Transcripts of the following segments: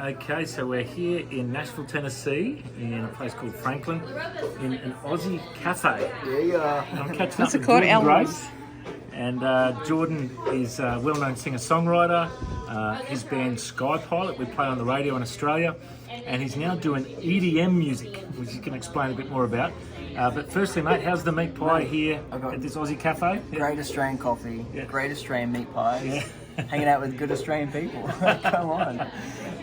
Okay, so we're here in Nashville, Tennessee, in a place called Franklin, in an Aussie cafe. Yeah. I'm catching What's up it with called? Jordan Elmwood? Grace. And Jordan is a well-known singer-songwriter. His band Sky Pilot, we play on the radio in Australia. And he's now doing EDM music, which he can explain a bit more about. But firstly, mate, how's the meat pie here at this Aussie cafe? Great Australian coffee, Yeah. great Australian meat pies, Yeah. hanging out with good Australian people. Come on.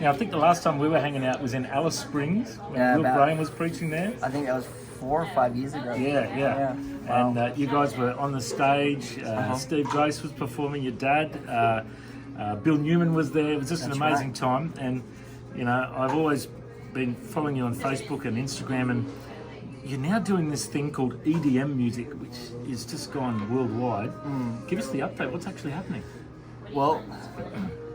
Now, I think the last time we were hanging out was in Alice Springs, when Yeah, Will about- Graham was preaching there. I think that was 4 or 5 years ago. Yeah. Wow. And you guys were on the stage. Steve Grace was performing. Your dad, Bill Newman, was there. It was just an That's amazing right. time. And you know, I've always been following you on Facebook and Instagram, and you're now doing this thing called EDM music, which is just gone worldwide. Give us the update. What's actually happening? Well,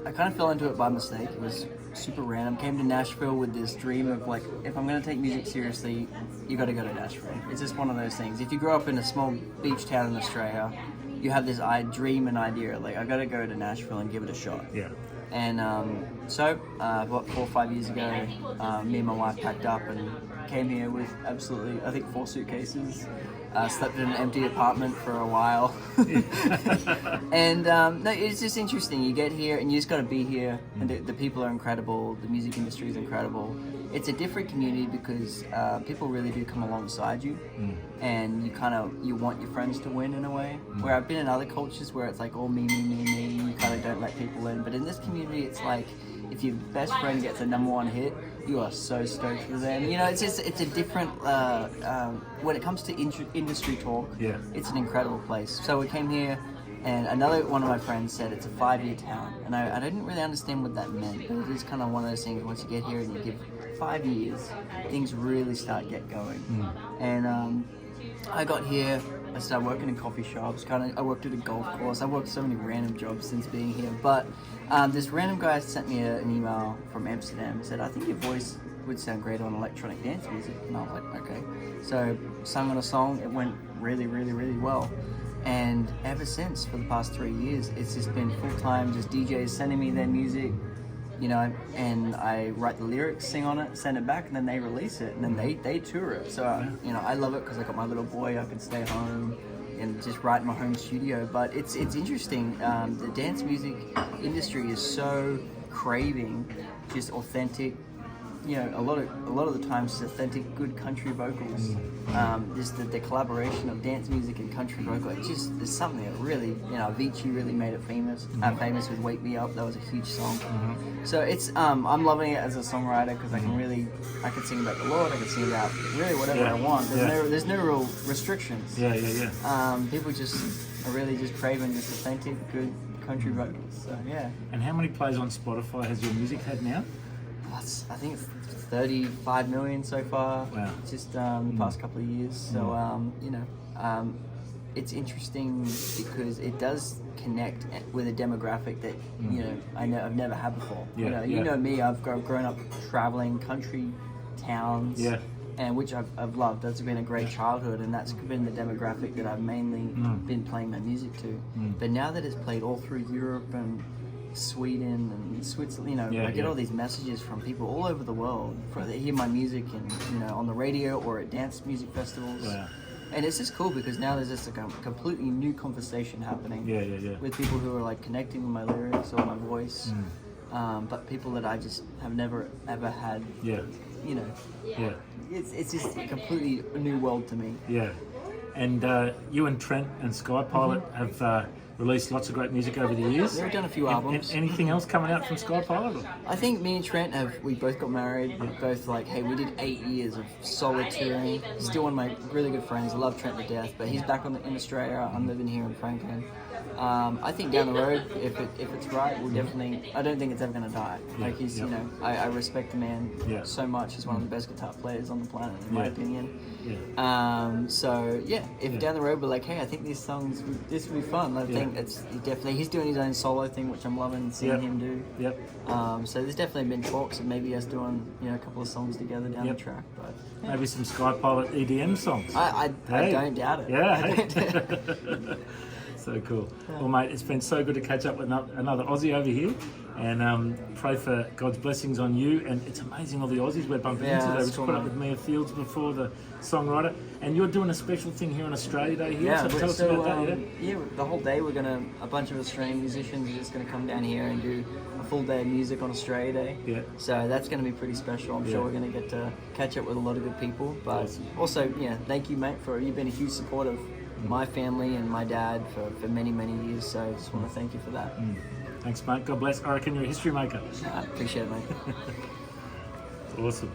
I kind of fell into it by mistake. It was super random. Came to Nashville with this dream of like, if I'm going to take music seriously, you got to go to Nashville. It's just one of those things. If you grow up in a small beach town in Australia, you have this dream and idea like, I got to go to Nashville and give it a shot. Yeah. And so, about 4 or 5 years ago, me and my wife packed up and came here with absolutely, I think, 4 suitcases. Slept in an empty apartment for a while. And no, it's just interesting. You get here and you just got to be here. And the people are incredible. The music industry is incredible. It's a different community because people really do come alongside you. And you want your friends to win in a way. Where I've been in other cultures where it's like all me, you kind of don't let people in. But in this community, it's like if your best friend gets a #1 hit, you are so stoked for them. You know, it's a different, when it comes to industry talk, Yeah. it's an incredible place. So we came here and another one of my friends said it's a 5-year town. And I didn't really understand what that meant, but it is kind of one of those things, once you get here and you give 5 years, things really start get going. And I got here, I started working in coffee shops, I worked at a golf course, I worked so many random jobs since being here, but this random guy sent me an email from Amsterdam and said, I think your voice would sound great on electronic dance music. And I was like, okay. So sung on a song, it went really, really, really well. And ever since, for the past 3 years, it's just been full-time, just DJs sending me their music, you know, and I write the lyrics, sing on it, send it back, and then they release it, and then they tour it. So, you know, I love it because I got my little boy, I can stay home and just write in my home studio. But it's interesting. The dance music industry is so craving just authentic. You know, a lot of the times it's authentic, good country vocals. Just the collaboration of dance music and country vocal. It just there's something that really, you know, Avicii really made it famous. Famous with "Wake Me Up." That was a huge song. So it's I'm loving it as a songwriter because I can sing about the Lord. I can sing about really whatever I want. There's no real restrictions. Yeah. People just are really just craving just authentic, good country vocals. So yeah. And how many plays on Spotify has your music had now? I think it's 35 million so far. Wow. Just the past couple of years. So you know, it's interesting because it does connect with a demographic that you know I've never had before. Yeah, You know me. I've grown up traveling country towns. Yeah. And which I've loved. That's been a great childhood, and that's been the demographic that I've mainly been playing my music to. But now that it's played all through Europe and Sweden and Switzerland, you know, I get all these messages from people all over the world. They hear my music and you know on the radio or at dance music festivals. Wow. And it's just cool because now there's just a completely new conversation happening. Yeah. With people who are like connecting with my lyrics or my voice, but people that I just have never ever had. Yeah. You know. Yeah. It's just a completely new world to me. Yeah. And you and Trent and Sky Pilot have released lots of great music over the years. We've done a few albums. Anything else coming out from Sky Pilot? I think me and Trent we both got married. We're both like, hey, we did 8 years of solid touring. Still one of my really good friends. I love Trent to death, but he's back in Australia. I'm living here in Franklin. I think down the road, if it's right, we'll definitely. I don't think it's ever going to die. Like he's, you know, I respect the man so much. He's one of the best guitar players on the planet, in my opinion. So yeah, if down the road we're like, hey, I think these songs, this would be fun. I think he's doing his own solo thing, which I'm loving seeing him do. So there's definitely been talks of maybe us doing, you know, a couple of songs together down the track. But maybe some Sky Pilot EDM songs. I don't doubt it. Yeah. So cool. Well, mate, it's been so good to catch up with another Aussie over here. and pray for God's blessings on you. And it's amazing all the Aussies we're bumping Yeah, into. They that's was cool, put up man. with Mia Fields before, the songwriter, and you're doing a special thing here on Australia Day here. So tell us about that. Yeah, the whole day a bunch of Australian musicians are just gonna come down here and do a full day of music on Australia Day. Yeah. So that's gonna be pretty special. I'm sure Yeah. we're gonna get to catch up with a lot of good people. But Awesome. also, yeah, thank you, mate, for you've been a huge support of my family and my dad for many, many years. So I just want to thank you for that. Thanks, mate. God bless. I reckon you're a history maker. I appreciate it, mate. Awesome.